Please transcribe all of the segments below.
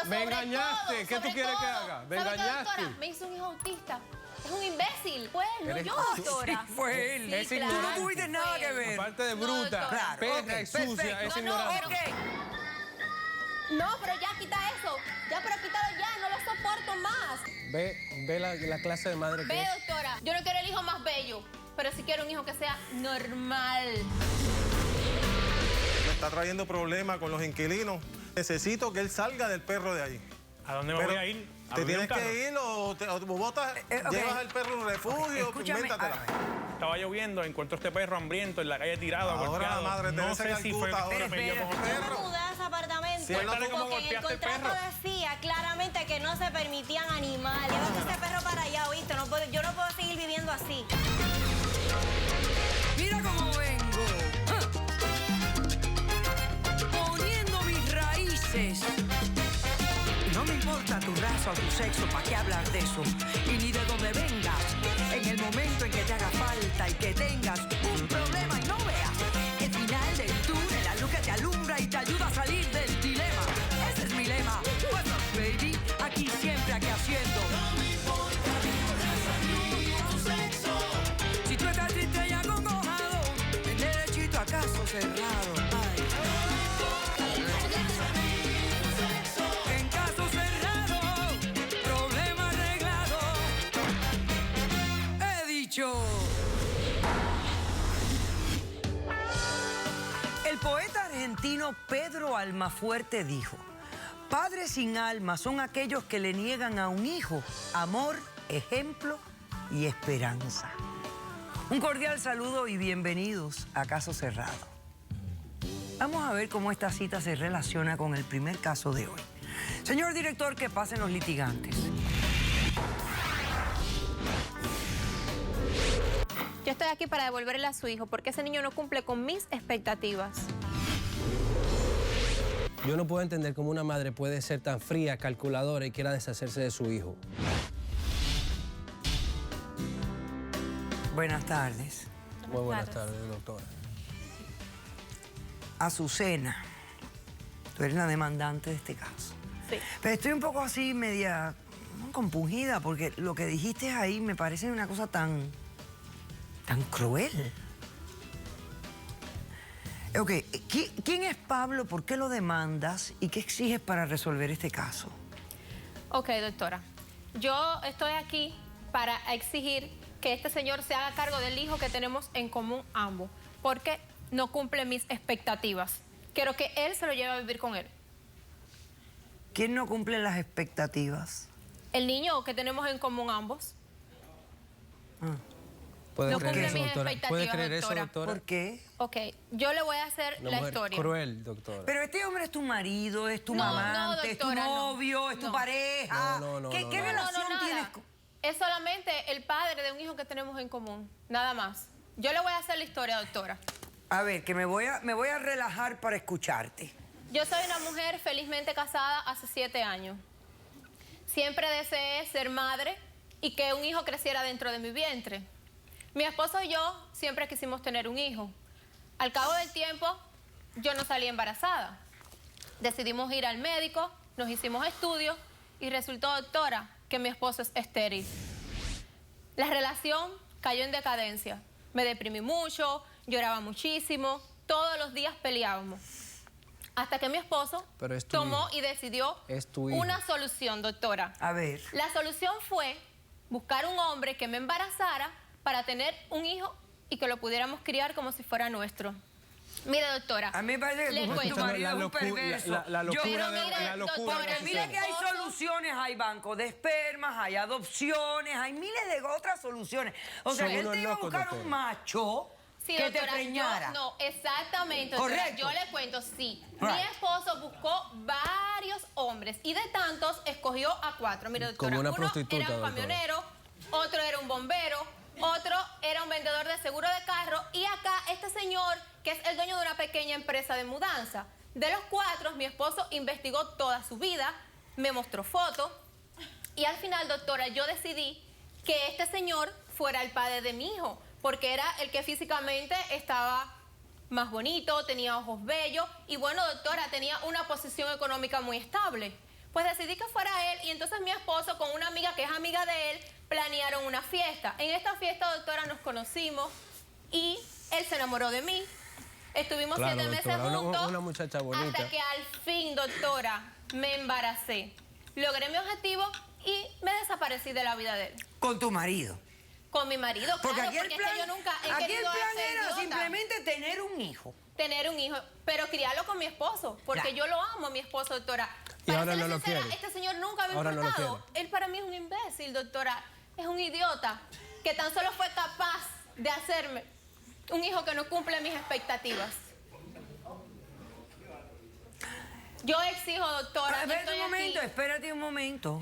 Pero me engañaste. ¿Qué tú quieres que haga? Me engañaste. Doctora, me hizo un hijo autista. Es un imbécil. Fue él, no yo, doctora. Sí, fue él. Sí, Es claro, Tú no ignorante. tuviste nada que ver. Aparte de No, bruta, doctora. perra y sucia, es ignorante. No, pero ya quita eso. Ya, pero quítalo ya, no lo soporto más. Ve la clase de madre que Ve, es. doctora, yo no quiero el hijo más bello, pero sí quiero un hijo que sea normal. Me está trayendo problemas con los inquilinos. Necesito que él salga del perro de ahí. ¿A dónde me Pero voy a ir? ¿A te dormir en tienes un carro? que ir o botas, ok. llevas al perro a un refugio, Escúchame, invéntatela. Estaba lloviendo, encuentro este perro hambriento en la calle tirado, Ahora golpeado. la madre no Teresa sé si fue Calcuta, que ahora me peleó con el espérate. perro. Yo me mudé a ese apartamento Sí, él no Cuéntale cómo porque en el golpeaste el contrato perro. decía claramente que no se permitían animales. Llévate ese perro para allá, ¿oíste? Yo no puedo seguir viviendo así. Mira cómo vengo. Poniendo mis raíces. No me importa tu raza o tu sexo, ¿para qué hablar de eso? Y ni de dónde vengas. En el momento en que te haga falta y que tengas un problema y no veas el final del túnel, la luz que te alumbra y te ayuda a salir del dilema. Ese es mi lema. What's up, baby? Aquí siempre, aquí haciendo. No me importa ni tu sexo. Si tú estás triste y acongojado, el derechito a caso cerrado. Ay. En caso cerrado, problema arreglado. He dicho. El poeta argentino Pedro Almafuerte dijo: padres sin alma son aquellos que le niegan a un hijo amor, ejemplo y esperanza. Un cordial saludo y bienvenidos a Caso Cerrado. Vamos a ver cómo esta cita se relaciona con el primer caso de hoy. Señor director, que pasen los litigantes. Yo estoy aquí para devolverle a su hijo porque ese niño no cumple con mis expectativas. Yo no puedo entender cómo una madre puede ser tan fría, calculadora y quiera deshacerse de su hijo. Buenas tardes. Muy buenas tardes, doctora. Azucena, tú eres la demandante de este caso. Sí. Pero estoy un poco así, media compungida, porque lo que dijiste ahí me parece una cosa tan cruel. Ok, ¿quién es Pablo? ¿Por qué lo demandas? ¿Y qué exiges para resolver este caso? Ok, doctora. Yo estoy aquí para exigir que este señor se haga cargo del hijo que tenemos en común ambos, porque no cumple mis expectativas. Quiero que él se lo lleve a vivir con él. ¿Quién no cumple las expectativas? El niño que tenemos en común ambos. ¿Puede No creer cumple eso, mis doctora? ¿Puede expectativas, creer eso, doctora. doctora? ¿Por qué? Ok, yo le voy a hacer Una la mujer historia. cruel, doctora. Pero este hombre es tu marido, es tu No, amante, no, es tu doctora, no. novio, es tu No. pareja. ¿Qué No, relación tienes? Es solamente el padre de un hijo que tenemos en común, nada más. Yo le voy a hacer la historia, doctora. A ver, que me voy a relajar para escucharte. Yo soy una mujer felizmente casada hace 7 años. Siempre deseé ser madre y que un hijo creciera dentro de mi vientre. Mi esposo y yo siempre quisimos tener un hijo. Al cabo del tiempo, yo no salí embarazada. Decidimos ir al médico, nos hicimos estudios y resultó, doctora, que mi esposo es estéril. La relación cayó en decadencia. Me deprimí mucho, lloraba muchísimo, todos los días peleábamos. Hasta que mi esposo Pero es tu tomó hijo. y decidió Es tu hijo. una solución, doctora. A ver. La solución fue buscar un hombre que me embarazara para tener un hijo y que lo pudiéramos criar como si fuera nuestro. Mire, doctora. A mí me parece que les tu cuento. marido es un perverso. la locura Pero de mire, la locura doctora, de Porque mira Azucena. que hay soluciones, hay bancos de espermas, hay adopciones, hay miles de otras soluciones. O sea, Son él unos te iba a locos, buscar doctora. un macho Sí, que doctora, te preñara. No, exactamente, doctora. Correcto. Yo le cuento, sí. Right. Mi esposo buscó varios hombres y de tantos escogió a 4. Mire, doctora, Como una uno prostituta, era un doctora. camionero, otro era un bombero, otro era un vendedor de seguro de carro y acá este señor que es el dueño de una pequeña empresa de mudanza. De los 4, mi esposo investigó toda su vida, me mostró fotos y al final, doctora, yo decidí que este señor fuera el padre de mi hijo, porque era el que físicamente estaba más bonito, tenía ojos bellos y bueno, doctora, tenía una posición económica muy estable. Pues decidí que fuera él y entonces mi esposo con una amiga que es amiga de él planearon una fiesta. En esta fiesta, doctora, nos conocimos y él se enamoró de mí. Estuvimos Claro, 7 meses doctora, juntos una muchacha bonita. hasta que al fin, doctora, me embaracé. Logré mi objetivo y me desaparecí de la vida de él. Con tu marido. Con mi marido, Porque claro, aquí el porque plan, es que yo nunca he aquí el querido plan ser era idiota. simplemente tener un hijo. Tener un hijo, pero criarlo con mi esposo, porque Ya. yo lo amo a mi esposo, doctora. Y Para ahora serle no lo sincera, quiere. este señor nunca me ha Ahora no lo importado. Él para mí es un imbécil, doctora. Es un idiota que tan solo fue capaz de hacerme un hijo que no cumple mis expectativas. Yo exijo, doctora. Espérate un momento.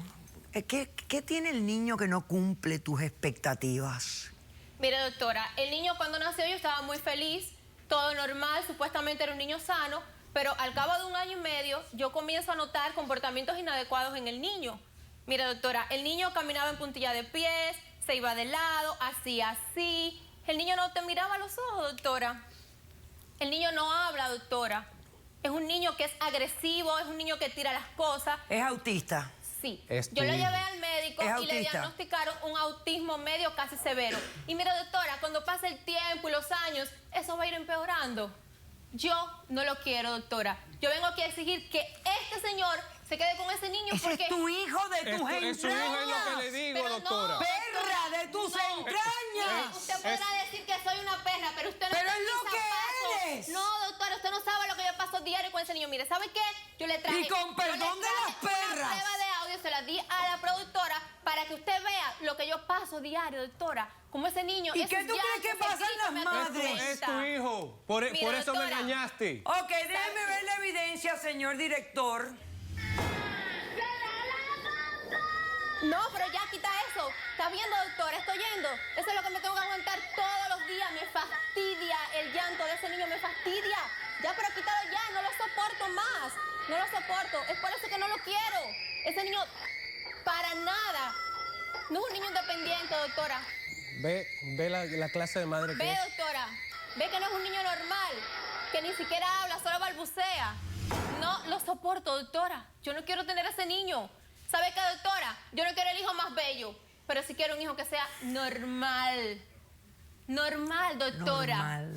¿Qué tiene el niño que no cumple tus expectativas? Mire, doctora, el niño cuando nació yo estaba muy feliz, todo normal, supuestamente era un niño sano, pero al cabo de 1 año y medio yo comienzo a notar comportamientos inadecuados en el niño. Mire, doctora, el niño caminaba en puntilla de pies, se iba de lado, hacía así. El niño no te miraba a los ojos, doctora. El niño no habla, doctora. Es un niño que es agresivo, es un niño que tira las cosas. ¿Es autista? Sí, Es yo tu lo hijo. llevé al médico ¿Es y le autista? diagnosticaron un autismo medio casi severo. Y mira, doctora, cuando pase el tiempo y los años, eso va a ir empeorando. Yo no lo quiero, doctora. Yo vengo aquí a exigir que este señor se quede con ese niño Ese porque... es tu hijo de tus entrañas. Es su hijo, es lo que le digo, Pero no, doctora. ¡Perra de tus entrañas! Usted podrá decir que soy una perra, pero usted no Pero está en es mis lo que zapatos. eres. No, doctora, usted no sabe lo que yo paso diario con ese niño. Mire, ¿sabe qué? Yo le traje... Y con perdón yo le de las traje perras. una prueba de audio, se la di a la productora para que usted vea lo que yo paso diario, doctora. Como ese niño... ¿Y esos qué tú crees que llantos, pasa en ese grito las me madres? Es atormenta. tu hijo. Por Mira, eso me doctora. engañaste. Ok, déjeme ver la evidencia, señor director. No, pero ya quita eso. ¿Está viendo, doctora? Estoy yendo. Eso es lo que me tengo que aguantar todos los días. Me fastidia el llanto de ese niño, me fastidia. Ya, pero quítalo ya, no lo soporto más. No lo soporto. Es por eso que no lo quiero. Ese niño, para nada. No es un niño independiente, doctora. Ve la clase de madre que Ve, es. doctora. Ve que no es un niño normal. Que ni siquiera habla, solo balbucea. No lo soporto, doctora. Yo no quiero tener a ese niño. ¿Sabe qué, doctora? Yo no quiero el hijo más bello, pero sí quiero un hijo que sea normal. Normal, doctora. Normal.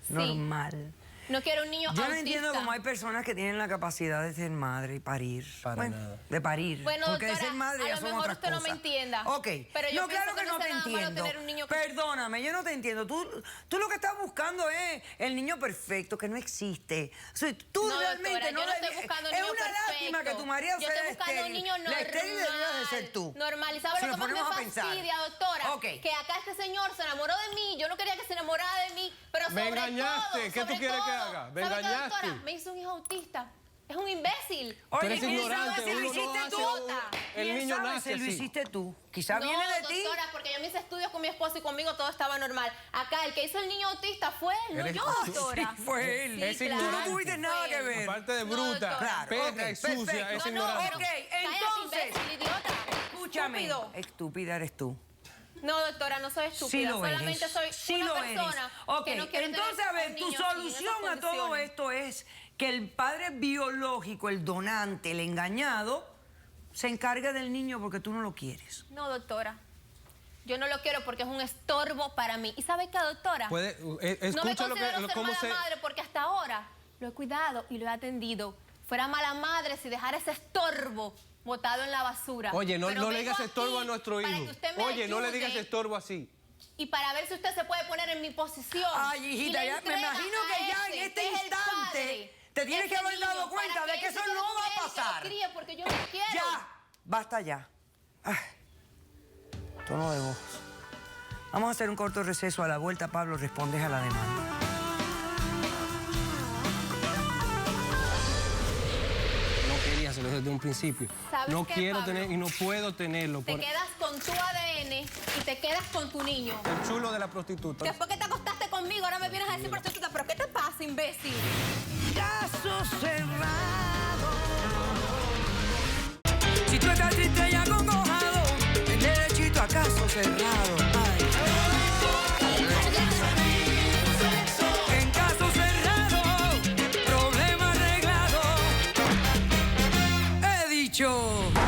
Sí. Normal. No quiero un niño Yo no autista. entiendo cómo hay personas que tienen la capacidad de ser madre y parir. Para nada. De parir. Bueno, porque de doctora, ser madre a ya lo son mejor otras usted no cosas. me entienda. Ok. Pero yo no, claro pienso que que no no te será malo entiendo. tener un niño que- Perdóname, yo no te entiendo. Tú lo que estás buscando es el niño perfecto, que no existe. O sea, tú No, realmente doctora, no yo no estoy buscando un es niño una lástima perfecto. que tu marido Yo sea estoy buscando un estéril. niño normal. La estéril deberías de ser tú. Normal. ¿Y sabe Si lo que nos más me ponemos a pensar. fastidia, doctora? Ok. Que acá este señor se enamoró de mí. Yo no quería que se enamorara de mí, pero Me sobre engañaste. todo, ¿Qué tú sobre quieres que todo, haga? Me ¿sabe qué, engañaste. doctora? Me hizo un hijo autista. Es un imbécil. Oye, eres ¿quién ignorante, sabe si lo uno no hiciste hace tú? el ¿Quién niño sabe nace si lo así. hiciste tú? Quizá No, viene de ti. doctora, porque yo me hice estudios con mi esposo y conmigo todo estaba normal. Acá el que hizo el niño autista fue él, no Eres yo, tú. doctora. Sí, fue él. Es Sí, Tú ignorante. no tuviste nada que ver. Aparte de No, bruta, doctora. Claro, perra ok, y sucia, perfecto. es No, ignorante. pero Ok, cállate, entonces- imbécil, idiota. Escúchame. Estúpido. Estúpida eres tú. No, doctora, no soy estúpida. Sí lo Solamente eres. soy Sí una lo persona eres. Ok, que no quiere entonces, tener a ver, un tu niño así, en solución esas a todo condiciones. esto es que el padre biológico, el donante, el engañado, se encargue del niño porque tú no lo quieres. No, doctora. Yo no lo quiero porque es un estorbo para mí. ¿Y sabe qué, doctora? Puede, No me escucha lo considero que, ser cómo mala se... madre porque hasta ahora lo he cuidado y lo he atendido. Fuera mala madre si dejara ese estorbo botado en la basura. Oye, no Pero le vengo digas estorbo a aquí nuestro para hijo. que usted me Oye, no le ayude digas estorbo así. y para ver si usted se puede poner en mi posición. Ay, hijita, Y le ya, me entrega imagino a que ya ese, en este que es el instante padre, te tienes ese que haber dado niño, cuenta para de que él eso se quede no con va a él y que lo pasar. críe, porque yo no quiero. Ya, basta ya. Ay, tono de voz. Vamos a hacer un corto receso. A la vuelta, Pablo, respondes a la demanda. No quería hacerlo desde un principio. ¿Sabes No qué, quiero Pablo? tener y no puedo tenerlo. Te Por quedas con tu ADN y te quedas con tu niño. el chulo de la prostituta. Después que te acostaste conmigo, ahora me vienes a decir prostituta. ¿Pero qué te pasa, imbécil? Caso cerrado. Si tú estás triste y acongojado, ven derechito a caso cerrado. Ay. En caso cerrado, problema arreglado. hecho.